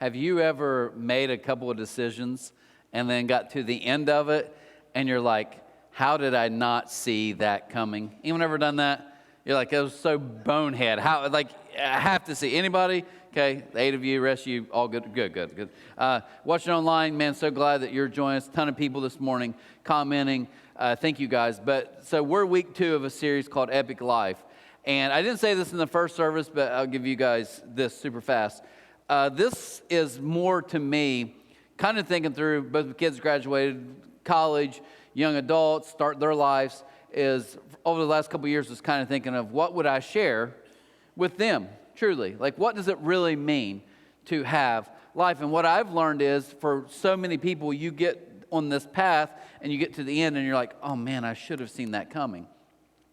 Have you ever made a couple of decisions and then got to the end of it and you're like, how did I not see that coming? Anyone ever done that? You're like, it was so bonehead. How, like, I have to see. Anybody? Okay, the 8 of you, rest of you, all good, good. Watching online, man, so glad that you're joining us. A ton of people this morning commenting. Thank you guys. So we're week 2 of a series called Epic Life. And I didn't say this in the first service, but I'll give you guys this super fast. This is more to me, kind of thinking through, both the kids graduated, college, young adults, start their lives, is over the last couple of years was kind of thinking of what would I share with them, truly? Like, what does it really mean to have life? And what I've learned is, for so many people, you get on this path and you get to the end and you're like, oh man, I should have seen that coming.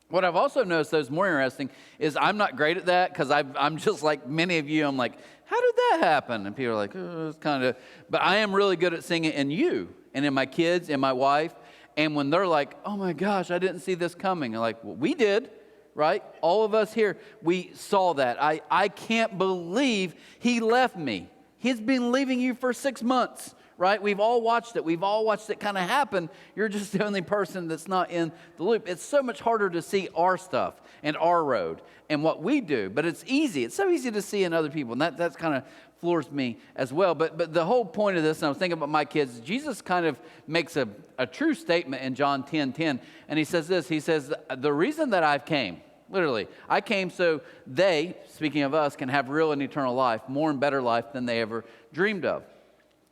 What I've also noticed, though, is more interesting, is I'm not great at that, because I'm just like many of you. I'm like, how did that happen? And people are like, oh, it's kind of, but I am really good at seeing it in you and in my kids and my wife. And when they're like, oh my gosh, I didn't see this coming. I'm like, well, we did, right? All of us here, we saw that. I can't believe he left me. He's been leaving you for 6 months, right? We've all watched it. We've all watched it kind of happen. You're just the only person that's not in the loop. It's so much harder to see our stuff and our road and what we do, but it's easy. It's so easy to see in other people, and that's kind of floors me as well. But the whole point of this, and I was thinking about my kids, Jesus kind of makes a true statement in John 10:10, and he says this. He says, the reason that I've came, literally, I came so they, speaking of us, can have real and eternal life, more and better life than they ever dreamed of.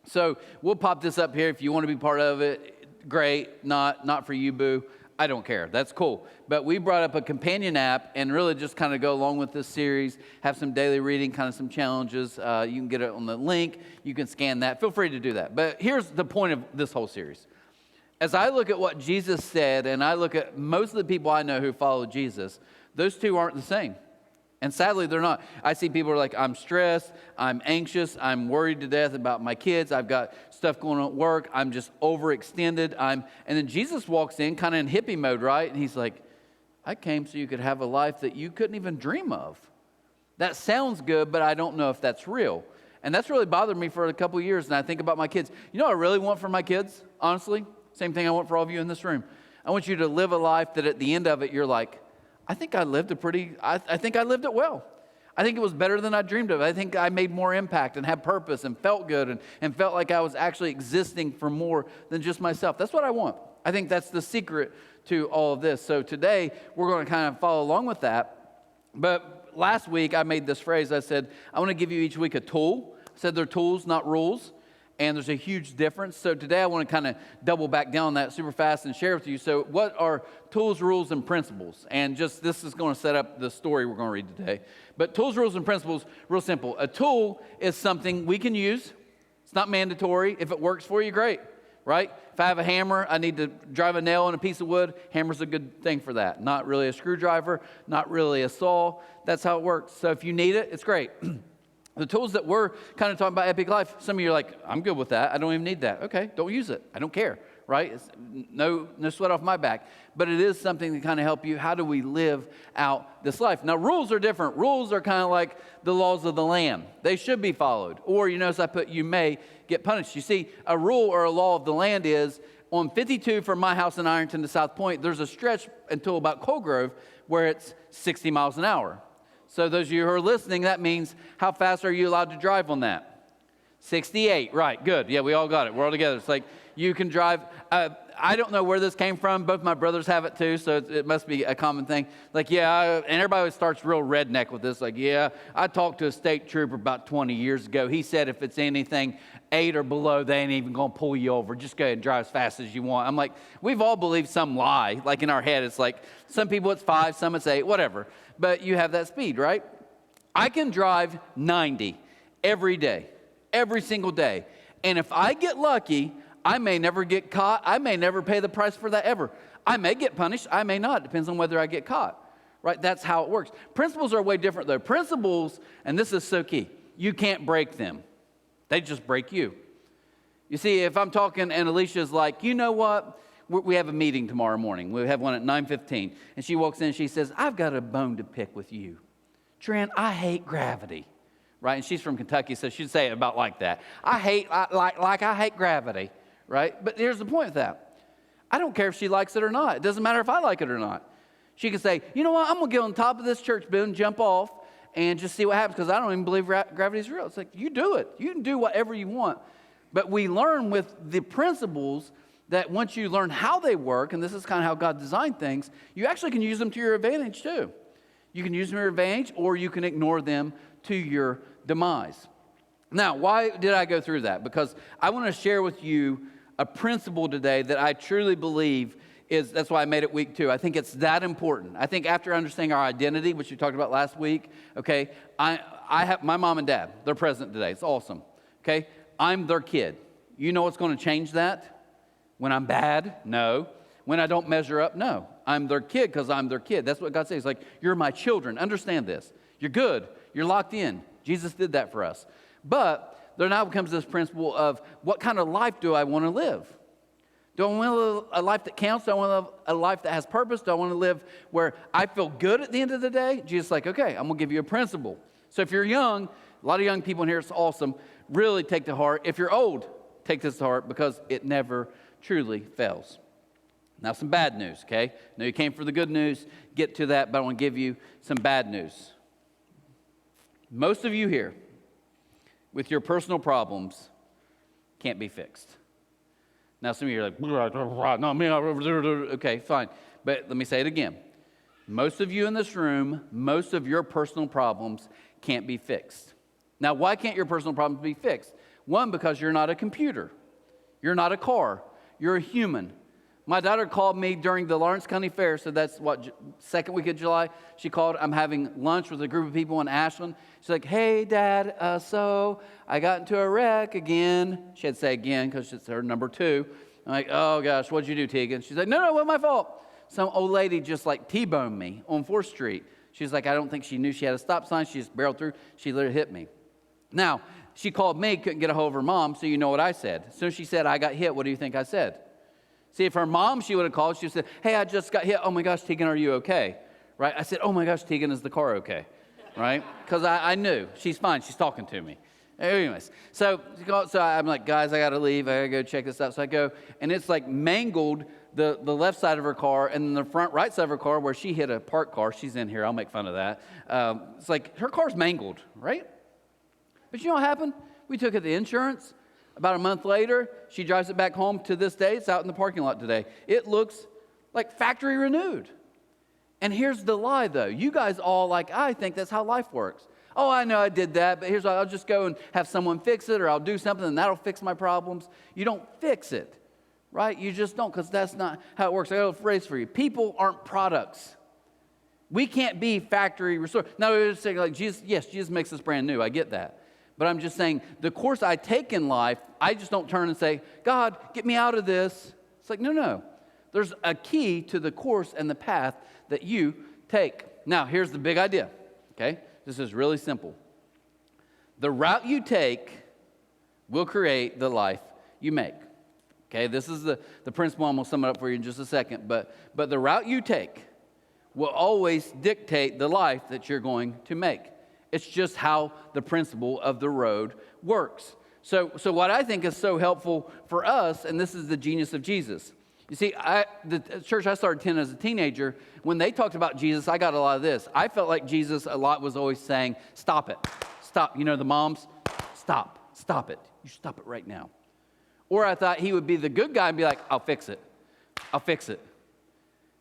So we'll pop this up here if you want to be part of it. Great. Not for you, boo. I don't care. That's cool. But we brought up a companion app and really just kind of go along with this series, have some daily reading, kind of some challenges. You can get it on the link. You can scan that. Feel free to do that. But here's the point of this whole series. As I look at what Jesus said, and I look at most of the people I know who follow Jesus, those two aren't the same. And sadly, they're not. I see people who are like, I'm stressed, I'm anxious, I'm worried to death about my kids, I've got stuff going on at work, I'm just overextended. And then Jesus walks in kind of in hippie mode, right? And he's like, I came so you could have a life that you couldn't even dream of. That sounds good, but I don't know if that's real. And that's really bothered me for a couple of years, and I think about my kids. You know what I really want for my kids, honestly? Same thing I want for all of you in this room. I want you to live a life that at the end of it, you're like, I think I lived I think I lived it well. I think it was better than I dreamed of. I think I made more impact and had purpose and felt good and felt like I was actually existing for more than just myself. That's what I want. I think that's the secret to all of this. So today, we're going to kind of follow along with that. But last week, I made this phrase. I said, I want to give you each week a tool. I said they're tools, not rules. And there's a huge difference. So today I want to kind of double back down on that super fast and share with you. So what are tools, rules, and principles? And just this is going to set up the story we're going to read today. But tools, rules, and principles, real simple. A tool is something we can use. It's not mandatory. If it works for you, great, right? If I have a hammer, I need to drive a nail in a piece of wood, hammer's a good thing for that. Not really a screwdriver, not really a saw. That's how it works. So if you need it, it's great. The tools that we're kind of talking about Epic Life, some of you are like, I'm good with that. I don't even need that. Okay, don't use it. I don't care, right? It's no sweat off my back. But it is something to kind of help you. How do we live out this life? Now, rules are different. Rules are kind of like the laws of the land. They should be followed. Or, you notice I put, you may get punished. You see, a rule or a law of the land is, on 52 from my house in Ironton to South Point, there's a stretch until about Colgrove where it's 60 miles an hour. So those of you who are listening, that means how fast are you allowed to drive on that? 68, right, good. Yeah, we all got it. We're all together. It's like you can drive. I don't know where this came from. Both my brothers have it too, so it must be a common thing. Like, and everybody always starts real redneck with this. Like, yeah, I talked to a state trooper about 20 years ago. He said if it's anything 8 or below, they ain't even going to pull you over. Just go ahead and drive as fast as you want. I'm like, we've all believed some lie. Like in our head, it's like some people it's 5, some it's 8, whatever. But you have that speed, right? I can drive 90 every day, every single day. And if I get lucky, I may never get caught. I may never pay the price for that ever. I may get punished. I may not. Depends on whether I get caught, right? That's how it works. Principles are way different, though. Principles, and this is so key, you can't break them. They just break you. You see, if I'm talking and Alicia's like, you know what? We have a meeting tomorrow morning. We have one at 9:15. And she walks in and she says, I've got a bone to pick with you. Trent, I hate gravity. right? And she's from Kentucky, so she'd say it about like that. I hate gravity, right? But here's the point with that. I don't care if she likes it or not. It doesn't matter if I like it or not. She can say, you know what, I'm going to get on top of this church building, jump off, and just see what happens, because I don't even believe gravity's real. It's like, you do it. You can do whatever you want. But we learn with the principles that once you learn how they work, and this is kind of how God designed things, you actually can use them to your advantage too. You can use them to your advantage, or you can ignore them to your demise. Now, why did I go through that? Because I want to share with you a principle today that I truly believe that's why I made it week 2. I think it's that important. I think after understanding our identity, which we talked about last week, okay, I have my mom and dad. They're present today. It's awesome, okay? I'm their kid. You know what's going to change that? When I'm bad? No. When I don't measure up? No. I'm their kid because I'm their kid. That's what God says. Like, you're my children. Understand this. You're good. You're locked in. Jesus did that for us. But there now becomes this principle of what kind of life do I want to live? Do I want to live a life that counts? Do I want to live a life that has purpose? Do I want to live where I feel good at the end of the day? Jesus is like, okay, I'm going to give you a principle. So if you're young, a lot of young people in here, it's awesome. Really take to heart. If you're old, take this to heart, because it never truly fails. Now, some bad news, okay? I know you came for the good news. Get to that, but I want to give you some bad news. Most of you here, with your personal problems, can't be fixed. Now, some of you are like, no, me, okay, fine. But let me say it again. Most of you in this room, most of your personal problems can't be fixed. Now, why can't your personal problems be fixed? One, because you're not a computer. You're not a car. You're a human. My daughter called me during the Lawrence County Fair, so that's second week of July. She called. I'm having lunch with a group of people in Ashland. She's like, hey, Dad, so I got into a wreck again. She had to say again because it's her number 2. I'm like, oh, gosh, what'd you do, Tegan? She's like, no, it wasn't my fault. Some old lady just like T-boned me on 4th Street. She's like, I don't think she knew she had a stop sign. She just barreled through. She literally hit me. Now, she called me, couldn't get a hold of her mom, so you know what I said. As soon as she said, I got hit, what do you think I said? See, if her mom, she would have called, she would have said, hey, I just got hit. Oh, my gosh, Tegan, are you okay? Right? I said, oh, my gosh, Tegan, is the car okay? Right? Because I knew. She's fine. She's talking to me. Anyways, so I'm like, guys, I got to leave. I got to go check this out. So I go, and it's like mangled the left side of her car and the front right side of her car where she hit a parked car. She's in here. I'll make fun of that. It's like her car's mangled, right? But you know what happened? We took it to insurance. About a month later, she drives it back home. To this day, it's out in the parking lot today. It looks like factory renewed. And here's the lie, though. You guys all I think that's how life works. Oh, I know I did that, but here's what, I'll just go and have someone fix it, or I'll do something and that'll fix my problems. You don't fix it, right? You just don't, because that's not how it works. I got a phrase for you. People aren't products. We can't be factory restored. Now, we're just saying, like, Jesus, yes, Jesus makes us brand new. I get that. But I'm just saying, the course I take in life, I just don't turn and say, God, get me out of this. It's like, no. There's a key to the course and the path that you take. Now, here's the big idea, okay? This is really simple. The route you take will create the life you make. Okay, this is the principle. I'm going to sum it up for you in just a second. But the route you take will always dictate the life that you're going to make. It's just how the principle of the road works. So what I think is so helpful for us, and this is the genius of Jesus. You see, the church I started attending as a teenager, when they talked about Jesus, I got a lot of this. I felt like Jesus a lot was always saying, stop it. Stop. You know, the moms, stop it. You stop it right now. Or I thought he would be the good guy and be like, I'll fix it.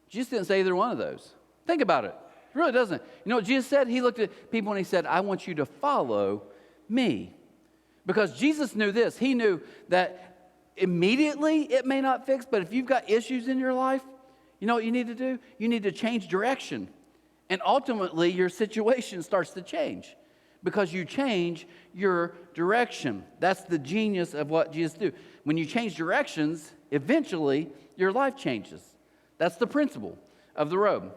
Jesus didn't say either one of those. Think about it. It really doesn't. You know what Jesus said? He looked at people and he said, I want you to follow me. Because Jesus knew this. He knew that immediately it may not fix, but if you've got issues in your life, you know what you need to do? You need to change direction. And ultimately, your situation starts to change because you change your direction. That's the genius of what Jesus did. When you change directions, eventually your life changes. That's the principle of the road.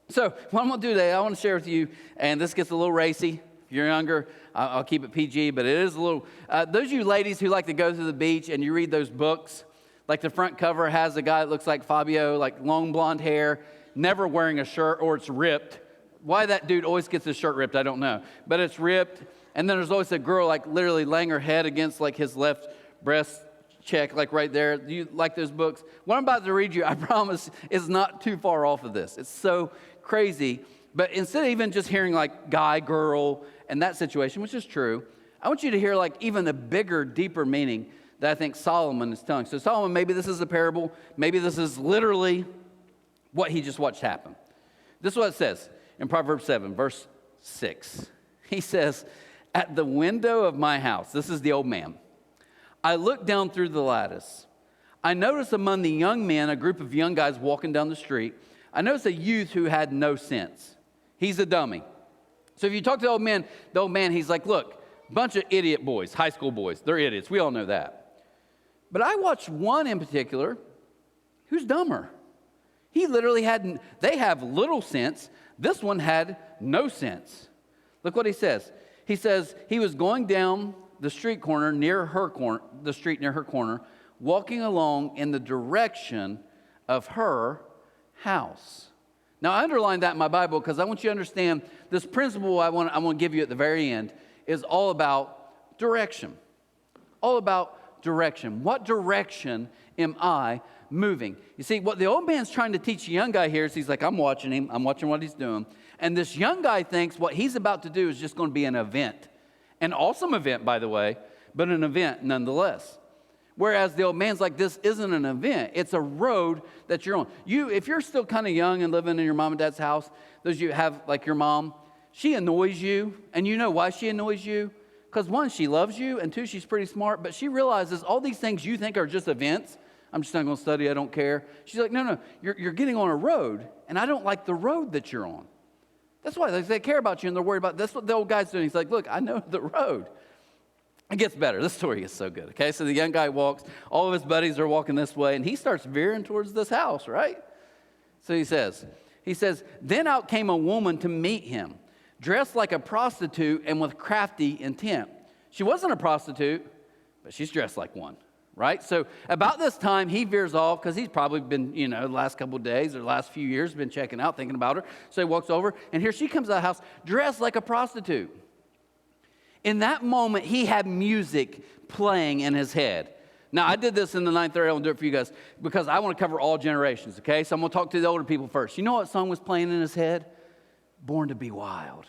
So what I'm going to do today, I want to share with you, and this gets a little racy. If you're younger, I'll keep it PG, but it is a little... those of you ladies who like to go to the beach and you read those books, like the front cover has a guy that looks like Fabio, like long blonde hair, never wearing a shirt or it's ripped. Why that dude always gets his shirt ripped, I don't know. But it's ripped. And then there's always a girl like literally laying her head against like his left breast check, like right there. Do you like those books? What I'm about to read you, I promise, is not too far off of this. It's so crazy. But instead of even just hearing like guy, girl, and that situation, which is true, I want you to hear like even a bigger, deeper meaning that I think Solomon is telling. So Solomon, maybe this is a parable. Maybe this is literally what he just watched happen. This is what it says in Proverbs 7, verse 6. He says, at the window of my house, this is the old man, I looked down through the lattice. I noticed among the young men, a group of young guys walking down the street. I noticed a youth who had no sense. He's a dummy. So if you talk to the old man, he's like, look, bunch of idiot boys, high school boys. They're idiots. We all know that. But I watched one in particular who's dumber. He literally they have little sense. This one had no sense. Look what he says. He says he was going down the street near her corner, walking along in the direction of her house. Now, I underlined that in my Bible because I want you to understand this principle I want to give you at the very end is all about direction. All about direction. What direction am I moving? You see, what the old man's trying to teach the young guy here is he's like, I'm watching him. I'm watching what he's doing. And this young guy thinks what he's about to do is just going to be an event. An awesome event, by the way, but an event nonetheless. Whereas the old man's like, this isn't an event. It's a road that you're on. If you're still kind of young and living in your mom and dad's house, those of you have like your mom, she annoys you. And you know why she annoys you? Because one, she loves you. And two, she's pretty smart. But she realizes all these things you think are just events. I'm just not going to study. I don't care. She's like, no, you're getting on a road. And I don't like the road that you're on. That's why they care about you and they're worried about. That's what the old guy's doing. He's like, look, I know the road. It gets better. This story is so good. Okay, so the young guy walks. All of his buddies are walking this way, and he starts veering towards this house, right? So he says, then out came a woman to meet him, dressed like a prostitute and with crafty intent. She wasn't a prostitute, but she's dressed like one, right? So about this time, he veers off because he's probably been, the last couple of days or last few years been checking out, thinking about her. So he walks over, and here she comes out of the house dressed like a prostitute. In that moment, he had music playing in his head. Now, I did this in the 9th grade. I want to do it for you guys because I want to cover all generations, okay? So I'm going to talk to the older people first. You know what song was playing in his head? Born to Be Wild,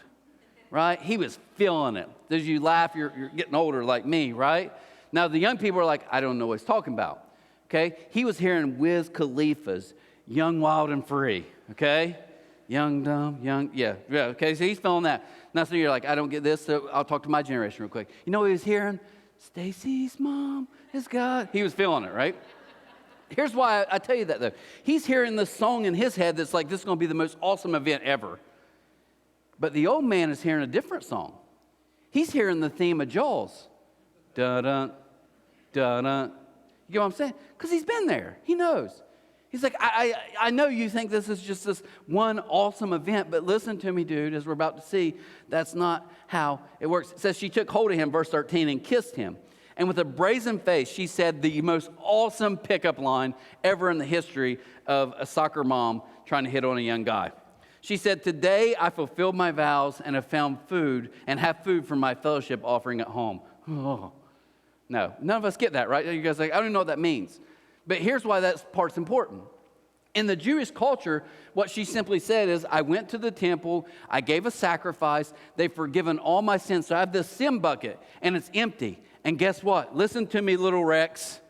right? He was feeling it. As you laugh, you're getting older like me, right? Now, the young people are like, I don't know what he's talking about, okay? He was hearing Wiz Khalifa's Young, Wild, and Free, okay? Young, dumb, young, yeah, okay, so he's feeling that. Now, so you're like, I don't get this, so I'll talk to my generation real quick. You know what he was hearing? Stacy's mom is God. He was feeling it, right? Here's why I tell you that, though. He's hearing this song in his head that's like, this is going to be the most awesome event ever. But the old man is hearing a different song. He's hearing the theme of Jaws. Da-dun, da-dun. You get what I'm saying? Because he's been there. He knows. He's like, I know you think this is just this one awesome event, but listen to me, dude, as we're about to see, that's not how it works. It says she took hold of him, verse 13, and kissed him. And with a brazen face, she said the most awesome pickup line ever in the history of a soccer mom trying to hit on a young guy. She said, today I fulfilled my vows and have found food and have food for my fellowship offering at home. Oh. No, none of us get that, right? You guys are like, I don't even know what that means. But here's why that part's important. In the Jewish culture, what she simply said is, I went to the temple, I gave a sacrifice, they've forgiven all my sins, so I have this sin bucket, and it's empty. And guess what? Listen to me, little Rex.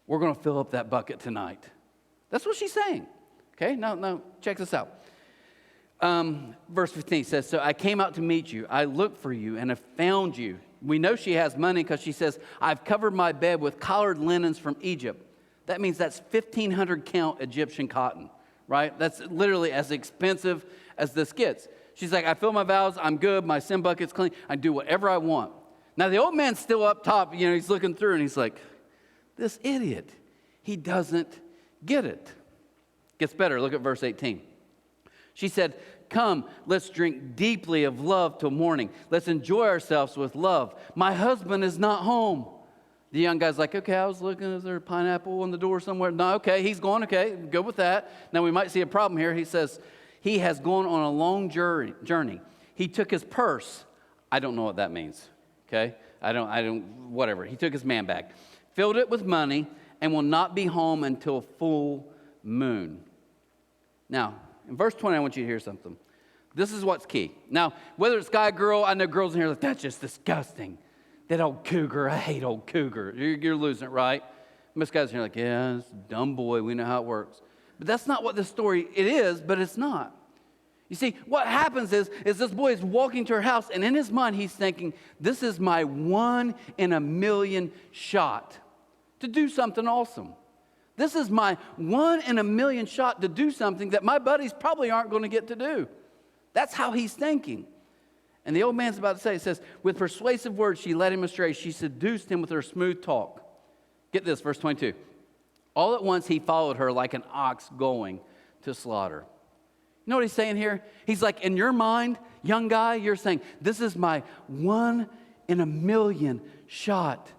We're going to fill up that bucket tonight. That's what she's saying. Okay, no, check this out. Verse 15 says, so I came out to meet you. I looked for you and have found you. We know she has money because she says, I've covered my bed with colored linens from Egypt. That means that's 1,500 count Egyptian cotton, right? That's literally as expensive as this gets. She's like, I fill my vows, I'm good, my sin bucket's clean, I do whatever I want. Now the old man's still up top, he's looking through and he's like, this idiot, he doesn't get it. Gets better, look at verse 18. She said, come, let's drink deeply of love till morning. Let's enjoy ourselves with love. My husband is not home. The young guy's like, okay, I was looking, is there a pineapple on the door somewhere? No, okay, he's gone, okay, go with that. Now we might see a problem here. He says, He has gone on a long journey. He took his purse. I don't know what that means, okay? Whatever. He took his man bag, filled it with money, and will not be home until full moon. Now, in verse 20, I want you to hear something. This is what's key. Now, whether it's guy, girl, I know girls in here are like, that's just disgusting. That old cougar, I hate old cougar. You're losing it, right? Most guys in here are like, yeah, it's a dumb boy. We know how it works. But that's not what this story, it is, but it's not. You see, what happens is this boy is walking to her house, and in his mind, he's thinking, this is my 1 in a million shot to do something awesome. This is my 1 in a million shot to do something that my buddies probably aren't going to get to do. That's how he's thinking. And the old man's about to say, it says, with persuasive words, she led him astray. She seduced him with her smooth talk. Get this, verse 22. All at once he followed her like an ox going to slaughter. You know what he's saying here? He's like, in your mind, young guy, you're saying, this is my 1 in a million shot.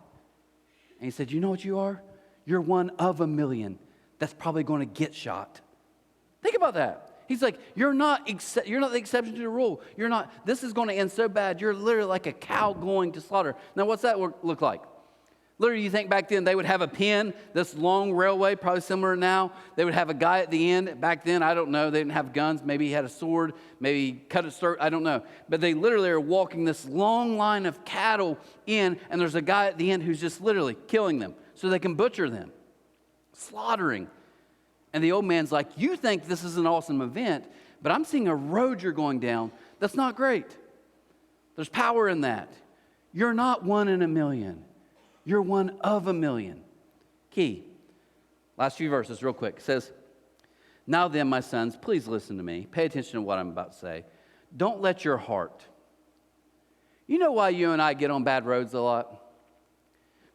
And he said, you know what you are? You're 1 of a million that's probably going to get shot. Think about that. He's like, you're not the exception to the rule. You're not, this is going to end so bad. You're literally like a cow going to slaughter. Now, what's that look like? Literally, you think back then they would have a pen, this long railway, probably similar now. They would have a guy at the end. Back then, I don't know. They didn't have guns. Maybe he had a sword. Maybe he cut his throat. I don't know. But they literally are walking this long line of cattle in, and there's a guy at the end who's just literally killing them so they can butcher them, slaughtering. And the old man's like, you think this is an awesome event, but I'm seeing a road you're going down that's not great. There's power in that. You're not 1 in a million. You're 1 of a million. Key. Last few verses real quick. It says, now then, my sons, please listen to me. Pay attention to what I'm about to say. Don't let your heart. You know why you and I get on bad roads a lot?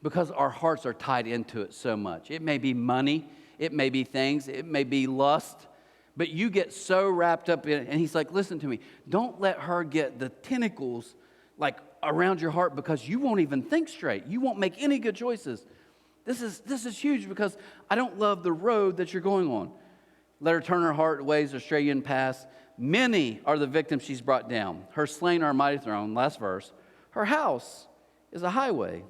Because our hearts are tied into it so much. It may be money. It may be things. It may be lust. But you get so wrapped up in it. And he's like, listen to me. Don't let her get the tentacles like around your heart because you won't even think straight. You won't make any good choices. This is huge because I don't love the road that you're going on. Let her turn her heart ways or stray you in paths. Many are the victims she's brought down. Her slain are a mighty throne. Last verse. Her house is a highway,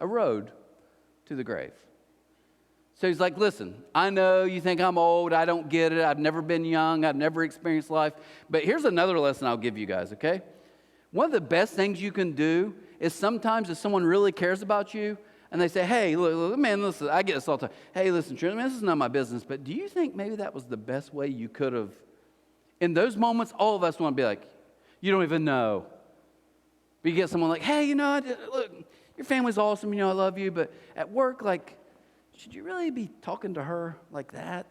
a road to the grave. So he's like, listen, I know you think I'm old. I don't get it. I've never been young. I've never experienced life. But here's another lesson I'll give you guys, okay? One of the best things you can do is sometimes if someone really cares about you and they say, hey, look, man, listen, I get this all the time. Hey, listen, Trent, man, this is none of my business, but do you think maybe that was the best way you could have? In those moments, all of us want to be like, you don't even know. But you get someone like, hey, look, your family's awesome, I love you, but at work, like, should you really be talking to her like that?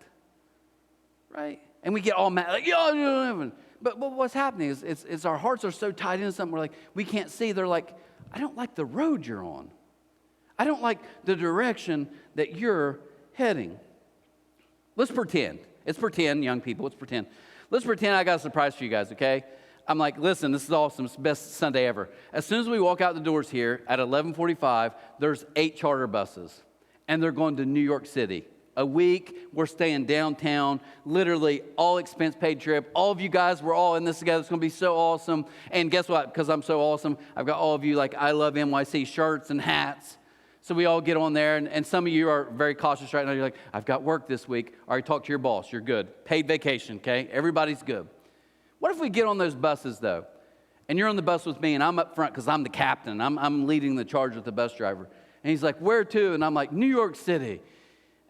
Right? And we get all mad, like, But what's happening is our hearts are so tied into something, we're like, we can't see. They're like, I don't like the road you're on. I don't like the direction that you're heading. Let's pretend. It's pretend, young people. Let's pretend. Let's pretend I got a surprise for you guys, okay? I'm like, listen, this is awesome. It's the best Sunday ever. As soon as we walk out the doors here at 11:45, there's 8 charter buses, and they're going to New York City. A week, we're staying downtown, literally all expense paid trip. All of you guys, we're all in this together. It's going to be so awesome. And guess what? Because I'm so awesome, I've got all of you like I Love NYC shirts and hats. So we all get on there, and some of you are very cautious right now. You're like, I've got work this week. All right, talk to your boss. You're good. Paid vacation, okay? Everybody's good. What if we get on those buses, though, and you're on the bus with me, and I'm up front because I'm the captain. I'm leading the charge with the bus driver. And he's like, where to? And I'm like, New York City.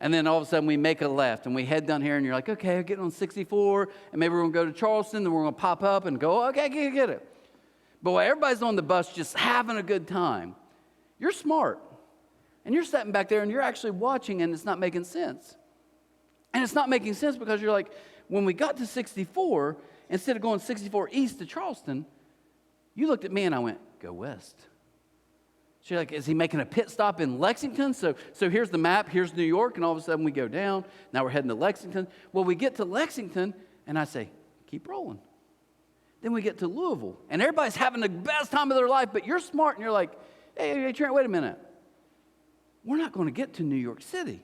And then all of a sudden we make a left, and we head down here, and you're like, okay, I'm getting on 64, and maybe we're going to go to Charleston, then we're going to pop up and go, okay, get it. But while everybody's on the bus just having a good time, you're smart. And you're sitting back there, and you're actually watching, and it's not making sense. And it's not making sense because you're like, when we got to 64, instead of going 64 east to Charleston, you looked at me, and I went, go west. So you're like, is he making a pit stop in Lexington? So here's the map, here's New York, and all of a sudden we go down. Now we're heading to Lexington. Well, we get to Lexington, and I say, keep rolling. Then we get to Louisville, and everybody's having the best time of their life, but you're smart, and you're like, hey, Trent, wait a minute. We're not going to get to New York City.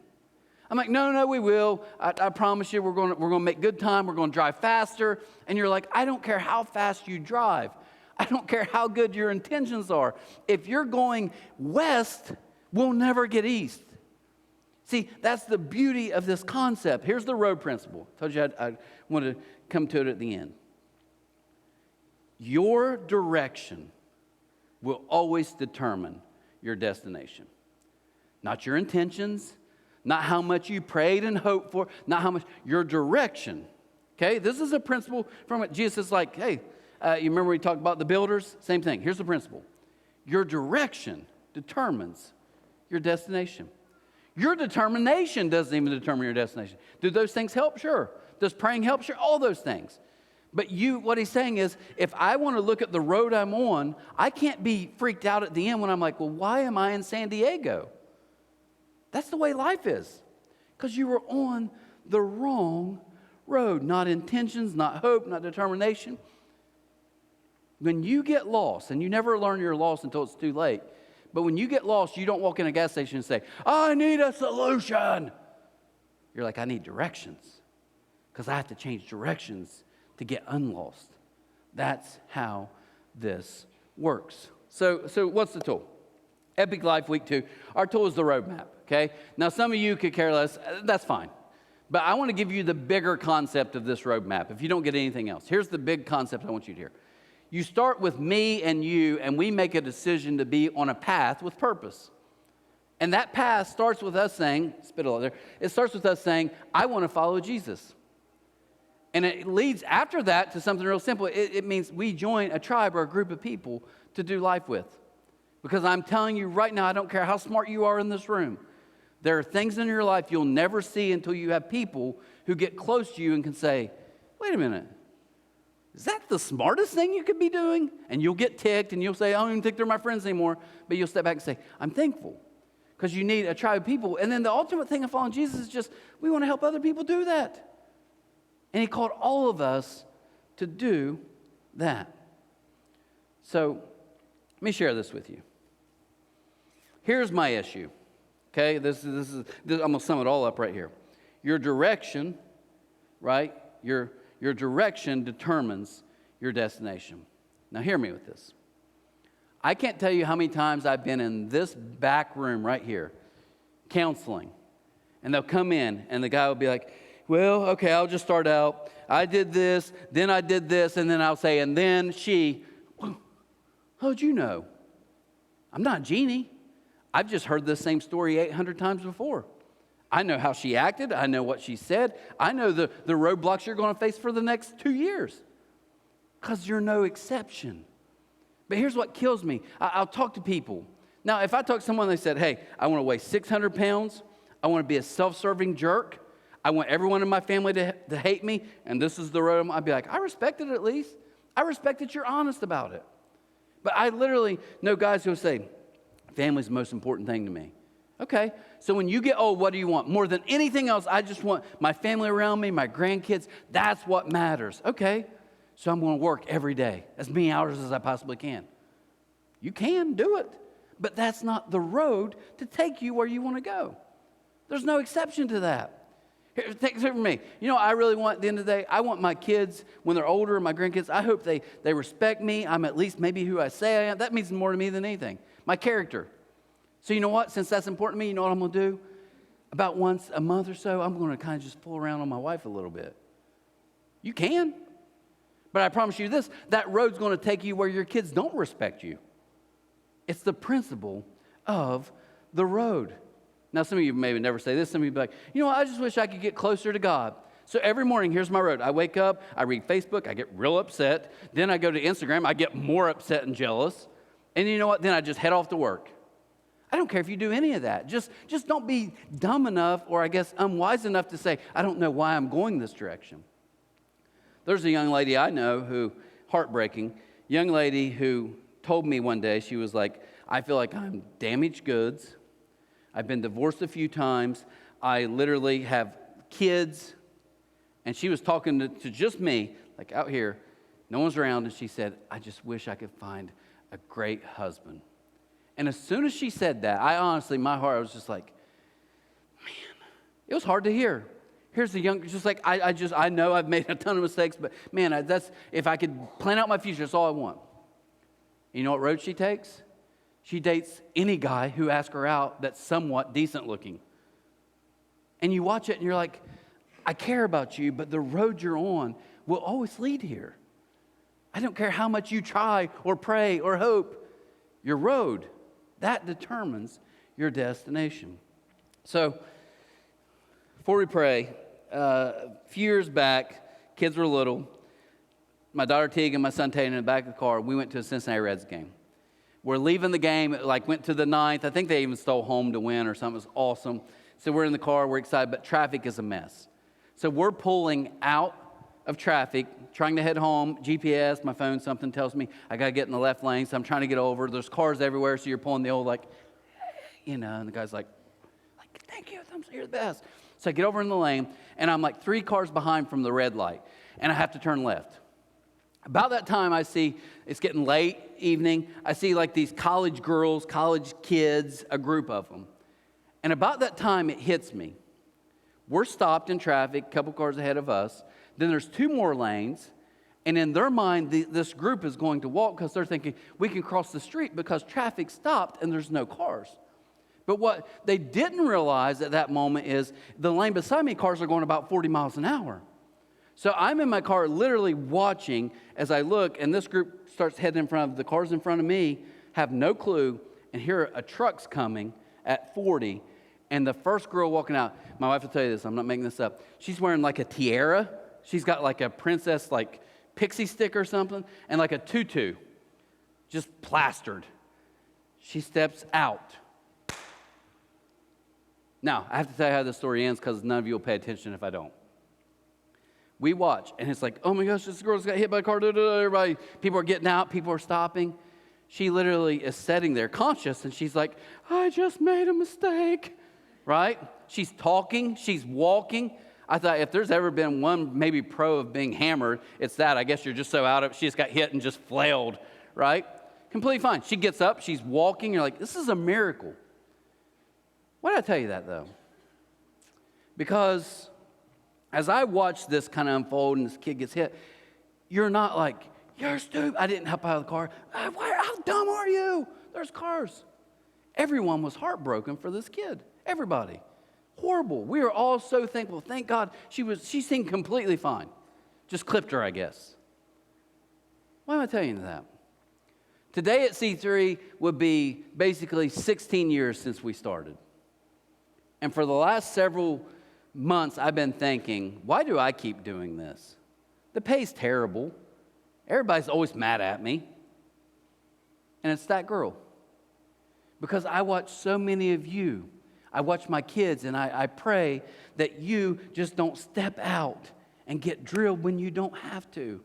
I'm like, no, we will. I promise you we're going to make good time. We're going to drive faster. And you're like, I don't care how fast you drive. I don't care how good your intentions are. If you're going west, we'll never get east. See, that's the beauty of this concept. Here's the road principle. I told you I want to come to it at the end. Your direction will always determine your destination. Not your intentions, not how much you prayed and hoped for, not how much, your direction. Okay, this is a principle from what Jesus is like, hey, you remember we talked about the builders? Same thing. Here's the principle. Your direction determines your destination. Your determination doesn't even determine your destination. Do those things help? Sure. Does praying help? Sure. All those things. But what he's saying is, if I want to look at the road I'm on, I can't be freaked out at the end when I'm like, well, why am I in San Diego? That's the way life is. Because you were on the wrong road. Not intentions, not hope, not determination. When you get lost, and you never learn you're lost until it's too late, but when you get lost, you don't walk in a gas station and say, I need a solution. You're like, I need directions. Because I have to change directions to get unlost. That's how this works. So what's the tool? Epic Life Week 2. Our tool is the roadmap, okay? Now, some of you could care less. That's fine. But I want to give you the bigger concept of this roadmap if you don't get anything else. Here's the big concept I want you to hear. You start with me and you, and we make a decision to be on a path with purpose. And that path starts with us saying, spit it out there, it starts with us saying, I want to follow Jesus. And it leads after that to something real simple. It means we join a tribe or a group of people to do life with. Because I'm telling you right now, I don't care how smart you are in this room. There are things in your life you'll never see until you have people who get close to you and can say, wait a minute, is that the smartest thing you could be doing? And you'll get ticked and you'll say, I don't even think they're my friends anymore. But you'll step back and say, I'm thankful. Because you need a tribe of people. And then the ultimate thing of following Jesus is just, we want to help other people do that. And he called all of us to do that. So let me share this with you. Here's my issue. Okay, this I'm going to sum it all up right here. Your direction, right? Your direction determines your destination. Now hear me with this. I can't tell you how many times I've been in this back room right here, counseling, and they'll come in, and the guy will be like, well, okay, I'll just start out. I did this, then I did this, and then I'll say, and then she, how'd you know? I'm not a genie. I've just heard this same story 800 times before. I know how she acted. I know what she said. I know the roadblocks you're going to face for the next 2 years. Because you're no exception. But here's what kills me. I'll talk to people. Now, if I talk to someone, they said, hey, I want to weigh 600 pounds. I want to be a self-serving jerk. I want everyone in my family to hate me. And this is the road. I'd be like, I respect it at least. I respect that you're honest about it. But I literally know guys who will say, family's the most important thing to me. Okay, so when you get old, what do you want? More than anything else, I just want my family around me, my grandkids. That's what matters. Okay, so I'm going to work every day, as many hours as I possibly can. You can do it, but that's not the road to take you where you want to go. There's no exception to that. Here, take it from me. You know what I really want at the end of the day? I want my kids, when they're older, my grandkids, I hope they respect me. I'm at least maybe who I say I am. That means more to me than anything. My character. So you know what? Since that's important to me, you know what I'm going to do? About once a month or so, I'm going to kind of just fool around on my wife a little bit. You can. But I promise you this, that road's going to take you where your kids don't respect you. It's the principle of the road. Now, some of you maybe never say this. Some of you be like, you know what? I just wish I could get closer to God. So every morning, here's my road. I wake up, I read Facebook, I get real upset. Then I go to Instagram, I get more upset and jealous. And you know what? Then I just head off to work. I don't care if you do any of that. Just don't be dumb enough, or I guess unwise enough to say, I don't know why I'm going this direction. There's a young lady I know who, heartbreaking, young lady who told me one day, she was like, I feel like I'm damaged goods. I've been divorced a few times. I literally have kids. And she was talking to just me, like out here. No one's around. And she said, I just wish I could find a great husband. And as soon as she said that, I honestly, my heart, I was just like, man, It was hard to hear. Here's the young, just like, I know I've made a ton of mistakes, but man, if I could plan out my future, that's all I want. You know what road she takes? She dates any guy who asks her out that's somewhat decent looking. And you watch it and you're like, I care about you, but the road you're on will always lead here. I don't care how much you try or pray or hope. Your road, that determines your destination. So, before we pray, a few years back, kids were little. My daughter Tegan, my son Tatum in the back of the car, we went to a Cincinnati Reds game. We're leaving the game, went to the ninth. I think they even stole home to win or something. It was awesome. So we're in the car, we're excited, but traffic is a mess. So we're pulling out of traffic, trying to head home. GPS, my phone, something tells me I got to get in the left lane, so I'm trying to get over. There's cars everywhere, so you're pulling the old, and the guy's like, thank you, you're the best. So I get over in the lane, and I'm 3 cars behind from the red light, and I have to turn left. About that time, I see it's getting late, evening. I see these college girls, college kids, a group of them. And about that time, it hits me. We're stopped in traffic, a couple cars ahead of us. Then there's 2 more lanes. And in their mind, this group is going to walk because they're thinking, we can cross the street because traffic stopped and there's no cars. But what they didn't realize at that moment is the lane beside me, cars are going about 40 miles an hour. So I'm in my car literally watching as I look, and this group starts heading in front of the cars in front of me, have no clue, and here a truck's coming at 40, and the first girl walking out, my wife will tell you this, I'm not making this up, she's wearing a tiara, she's got a princess pixie stick or something, and a tutu, just plastered. She steps out. Now, I have to tell you how the story ends because none of you will pay attention if I don't. We watch, and it's oh my gosh, this girl's got hit by a car. Everybody, people are getting out, people are stopping. She literally is sitting there conscious, and she's like, I just made a mistake, right? She's talking, she's walking. I thought if there's ever been one maybe pro of being hammered, it's that. I guess you're just so out of it. She just got hit and just flailed, right? Completely fine. She gets up, she's walking. You're like, this is a miracle. Why did I tell you that, though? Because as I watch this kind of unfold and this kid gets hit, you're not you're stupid. I didn't help out of the car. How dumb are you? There's cars. Everyone was heartbroken for this kid. Everybody. Horrible. We are all so thankful. Thank God she seemed completely fine. Just clipped her, I guess. Why am I telling you that? Today at C3 would be basically 16 years since we started. And for the last several months, I've been thinking, why do I keep doing this? The pay's terrible. Everybody's always mad at me. And it's that girl. Because I watch so many of you. I watch my kids, and I pray that you just don't step out and get drilled when you don't have to.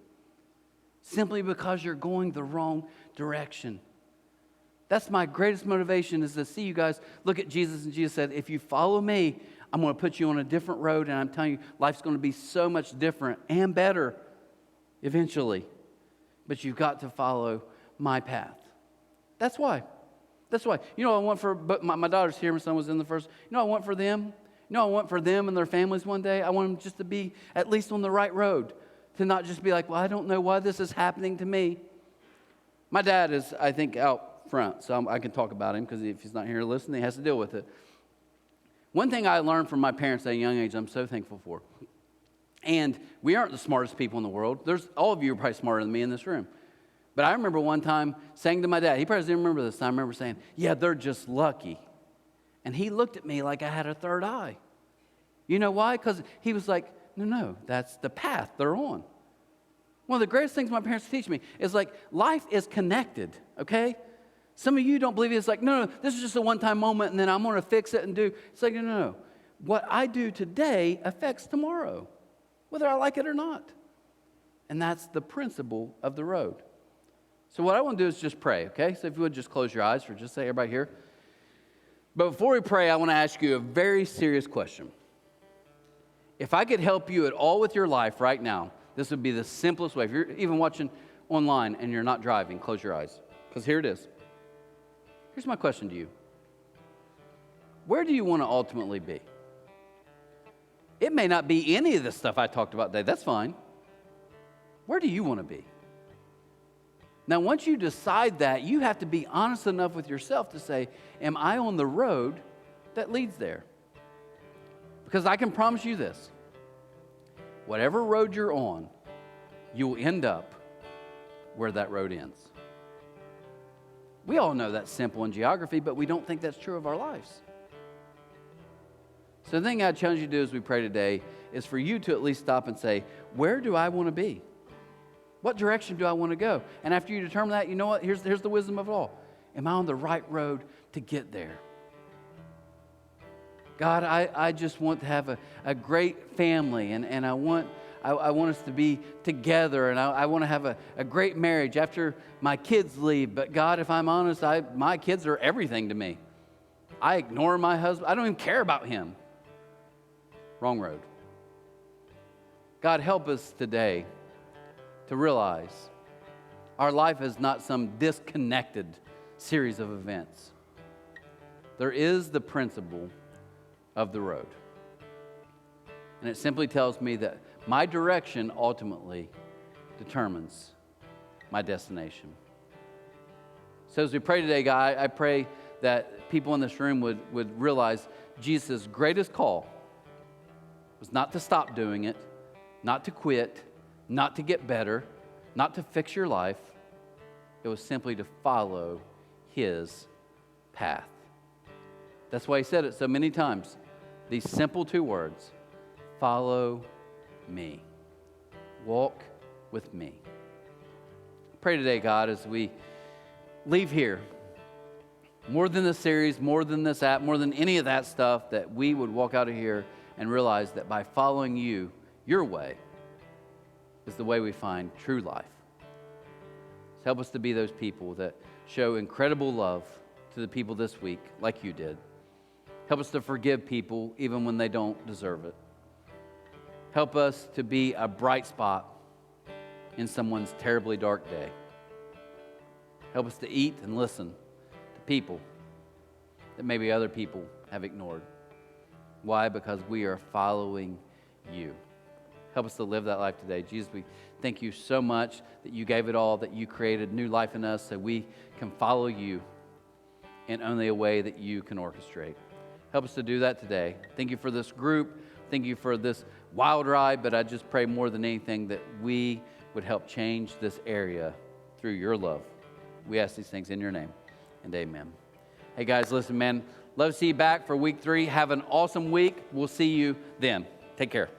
Simply because you're going the wrong direction. That's my greatest motivation, is to see you guys look at Jesus, and Jesus said, if you follow me, I'm going to put you on a different road, and I'm telling you, life's going to be so much different and better eventually. But you've got to follow my path. That's why. That's why. You know, I want for, but my daughter's here, my son was in the first. You know, I want for them. You know, I want for them and their families one day. I want them just to be at least on the right road, to not just be well, I don't know why this is happening to me. My dad is, I think, out front, so I can talk about him, because if he's not here to listen, he has to deal with it. One thing I learned from my parents at a young age, I'm so thankful for. And we aren't the smartest people in the world. All of you are probably smarter than me in this room. But I remember one time saying to my dad, he probably didn't remember this, I remember saying, yeah, they're just lucky. And he looked at me like I had a third eye. You know why? Because he was like, no, that's the path they're on. One of the greatest things my parents teach me is life is connected, okay? Some of you don't believe it. It's no, this is just a one-time moment, and then I'm going to fix it and do. It's no. What I do today affects tomorrow, whether I like it or not. And that's the principle of the road. So what I want to do is just pray, okay? So if you would just close your eyes for just a second, everybody here. But before we pray, I want to ask you a very serious question. If I could help you at all with your life right now, this would be the simplest way. If you're even watching online and you're not driving, close your eyes, because here it is. Here's my question to you. Where do you want to ultimately be? It may not be any of the stuff I talked about today. That's fine. Where do you want to be? Now, once you decide that, you have to be honest enough with yourself to say, am I on the road that leads there? Because I can promise you this. Whatever road you're on, you'll end up where that road ends. We all know that's simple in geography, but we don't think that's true of our lives. So the thing I challenge you to do as we pray today is for you to at least stop and say, where do I want to be? What direction do I want to go? And after you determine that, you know what? Here's the wisdom of it all. Am I on the right road to get there? God, I just want to have a great family, and I want us to be together, and I want to have a great marriage after my kids leave. But God, if I'm honest, my kids are everything to me. I ignore my husband. I don't even care about him. Wrong road. God, help us today to realize our life is not some disconnected series of events. There is the principle of the road. And it simply tells me that my direction ultimately determines my destination. So as we pray today, God, I pray that people in this room would realize Jesus' greatest call was not to stop doing it, not to quit, not to get better, not to fix your life. It was simply to follow his path. That's why he said it so many times. These simple two words, follow me. Walk with me. Pray today, God, as we leave here, more than this series, more than this app, more than any of that stuff, that we would walk out of here and realize that by following you, your way, is the way we find true life. So help us to be those people that show incredible love to the people this week, like you did. Help us to forgive people even when they don't deserve it. Help us to be a bright spot in someone's terribly dark day. Help us to eat and listen to people that maybe other people have ignored. Why? Because we are following you. Help us to live that life today. Jesus, we thank you so much that you gave it all, that you created new life in us so we can follow you in only a way that you can orchestrate. Help us to do that today. Thank you for this group. Thank you for this wild ride, but I just pray more than anything that we would help change this area through your love. We ask these things in your name, and amen. Hey guys, listen, man, love to see you back for week 3. Have an awesome week. We'll see you then. Take care.